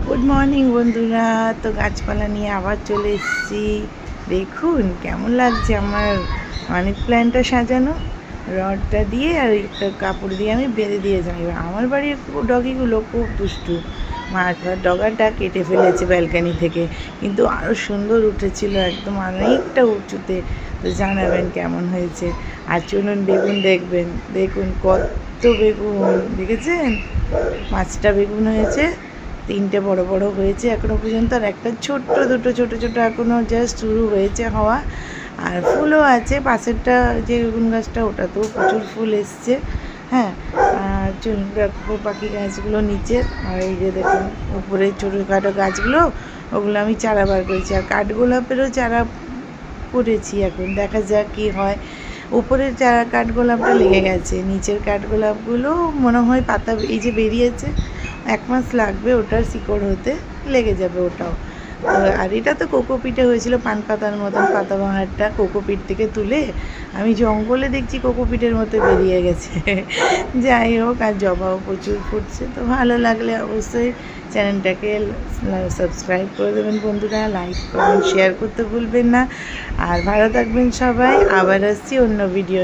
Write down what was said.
Good morning বন্ধুরা। তো গাছপালা নিয়ে আবার চলে এসেছি। দেখুন কেমন লাগছে আমার মানি প্ল্যান্টটা সাজানো। রডটা দিয়ে আর একটা কাপড় দিয়ে আমি বেঁধে দিয়ে যাই। আমার বাড়ির ডগিগুলো খুব দুষ্টু। মাছ ভাত ডগাটা কেটে ফেলেছে ব্যালকানি থেকে, কিন্তু আরও সুন্দর উঠেছিল, একদম অনেকটা উঁচুতে। তো জানাবেন কেমন হয়েছে। আর চলুন বেগুন দেখবেন। দেখুন কত বেগুন, দেখেছেন? 5টা বেগুন হয়েছে, 3টে বড় বড় হয়েছে এখনো পর্যন্ত, আর একটা দুটো ছোট ছোট এখনো জাস্ট শুরু হয়েছে হওয়া। আর ফুলও আছে, পাশেরটা যে বেগুন গাছটা ওটাতেও প্রচুর ফুল এসছে। হ্যাঁ, আর চলুন রাখবো বাকি গাছগুলো নিচে। আর এই যে দেখুন উপরে ছোটোখাটো গাছগুলো, ওগুলো আমি চারা বার করেছি। আর কাঠগোলাপেরও চারা করেছি, এখন দেখা যাক কী হয়। উপরের চারা কাঠগোলাপটা লেগে গেছে, নিচের কাঠগোলাপগুলো মনে হয় পাতা এই যে বেরিয়েছে, 1 মাস লাগবে ওটার শিকড় হতে, লেগে যাবে ওটাও। আর এটা তো কোকোপিটে হয়েছিল, পান পাতার মতন পাতাবাহারটা কোকোপিট থেকে তুলে আমি জঙ্গলে দেখছি কোকোপিটের মতো বেরিয়ে গেছে। যাই হোক, আর জবাও প্রচুর ফুটছে। তো ভালো লাগলে অবশ্যই চ্যানেলটাকে সাবস্ক্রাইব করে দেবেন বন্ধুরা, লাইক কমেন্ট শেয়ার করতে ভুলবেন না। আর ভালো থাকবেন সবাই। আবার আসছি অন্য ভিডিও।